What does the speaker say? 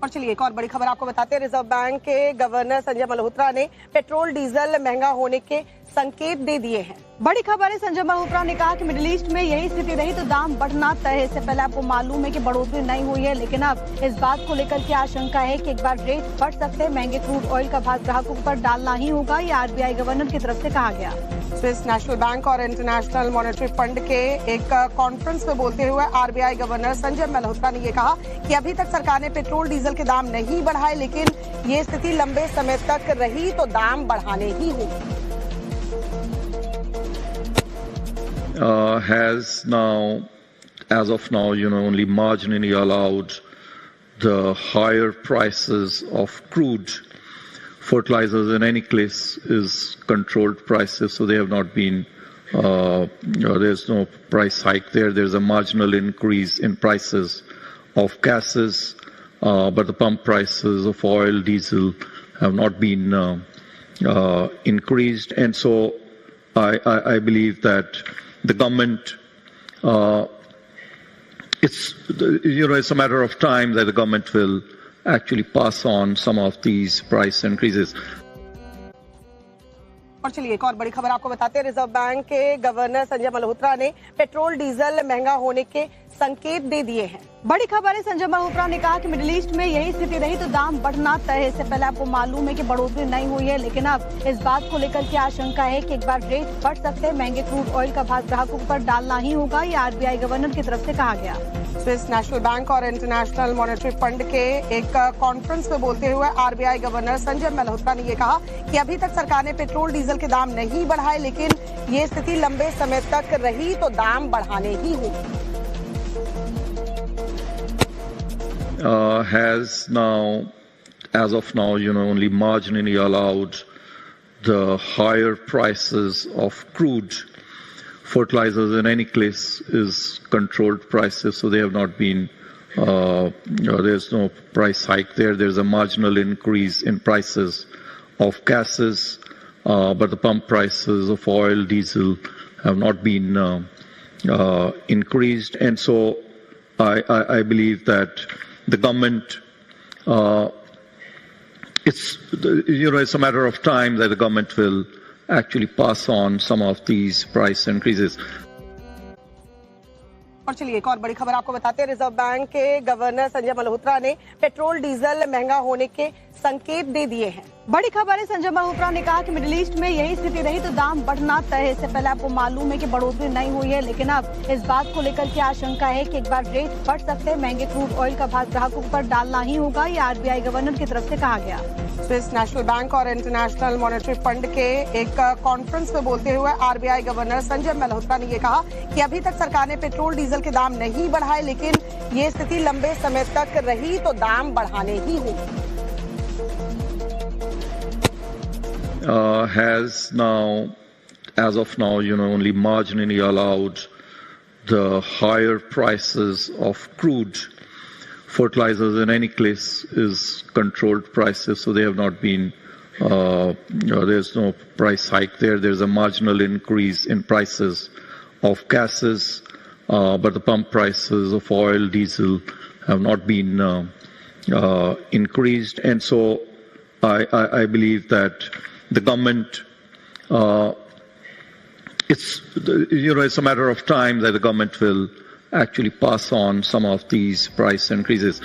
और चलिए एक और बड़ी खबर आपको बताते हैं। रिजर्व बैंक के गवर्नर संजय मल्होत्रा ने पेट्रोल डीजल महंगा होने के संकेत दे दिए हैं। बड़ी खबर है, संजय मल्होत्रा ने कहा कि मिडिल ईस्ट में यही स्थिति रही तो दाम बढ़ना तय है। इससे पहले आपको मालूम है कि बढ़ोतरी नहीं हुई है, लेकिन अब इस बात को लेकर के आशंका है कि एक बार रेट बढ़ सकते हैं। महंगे क्रूड ऑयल का भार ग्राहकों पर डालना ही होगा, ये आरबीआई गवर्नर की तरफ से कहा गया। स्विस नेशनल बैंक और इंटरनेशनल मॉनेटरी फंड के एक कॉन्फ्रेंस में बोलते हुए आरबीआई गवर्नर संजय मल्होत्रा ने ये कहा कि अभी तक सरकार ने पेट्रोल डीजल के दाम नहीं बढ़ाए, लेकिन ये स्थिति लंबे समय तक रही तो दाम बढ़ाने ही होंगे। Has now, as of now, only marginally allowed the higher prices of crude. Fertilizers in any case is controlled prices, so they have not been, there's no price hike there. There's a marginal increase in prices of gases, but the pump prices of oil, diesel have not been increased. And so I believe that the government, it's a matter of time that the government will actually pass on some of these price increases. और चलिए एक और बड़ी खबर आपको बताते हैं। Reserve bank के गवर्नर संजय मल्होत्रा ने पेट्रोल डीजल महंगा होने के संकेत दे दिए हैं। बड़ी खबर है, संजय मल्होत्रा ने कहा कि मिडिल ईस्ट में यही स्थिति रही तो दाम बढ़ना तय है। इससे पहले आपको मालूम है कि बढ़ोतरी नहीं हुई है, लेकिन अब इस बात को लेकर के आशंका है कि एक बार रेट बढ़ सकते हैं। महंगे क्रूड ऑयल का भार ग्राहकों पर डालना ही होगा, ये आरबीआई गवर्नर की तरफ से कहा गया। स्विस नेशनल बैंक और इंटरनेशनल मॉनेटरी फंड के एक कॉन्फ्रेंस में बोलते हुए आरबीआई गवर्नर संजय मल्होत्रा ने ये कहा कि अभी तक सरकार ने पेट्रोल डीजल के दाम नहीं बढ़ाए, लेकिन ये स्थिति लंबे समय तक रही तो दाम बढ़ाने ही होंगे। Has now, as of now, only marginally allowed the higher prices of crude. Fertilizers in any case is controlled prices, so they have not been, there's no price hike there. There's a marginal increase in prices of gases, but the pump prices of oil, diesel have not been increased. And so I believe that the government, it's a matter of time that the government will actually pass on some of these price increases. और चलिए एक और बड़ी खबर आपको बताते हैं। Reserve bank के गवर्नर संजय मल्होत्रा ने पेट्रोल डीजल महंगा होने के संकेत दे दिए हैं। बड़ी खबर है, संजय मल्होत्रा ने कहा कि मिडिल ईस्ट में यही स्थिति रही तो दाम बढ़ना तय है। इससे पहले आपको मालूम है कि बढ़ोतरी नहीं हुई है, लेकिन अब इस बात को लेकर के आशंका है कि एक बार रेट बढ़ सकते हैं। महंगे क्रूड ऑयल का भार ग्राहकों पर डालना ही होगा, ये आरबीआई गवर्नर की तरफ से कहा गया। स्विस नेशनल बैंक और इंटरनेशनल मॉनेटरी फंड के एक कॉन्फ्रेंस में बोलते हुए आरबीआई गवर्नर संजय मल्होत्रा ने ये कहा कि अभी तक सरकार ने पेट्रोल डीजल के दाम नहीं बढ़ाए, लेकिन ये स्थिति लंबे समय तक रही तो दाम बढ़ाने ही होंगे। Has now, as of now, only marginally allowed the higher prices of crude. Fertilizers in any case is controlled prices, so they have not been, there's no price hike there. There's a marginal increase in prices of gases, but the pump prices of oil, diesel have not been increased. And so I believe that the government, it's a matter of time that the government will actually pass on some of these price increases.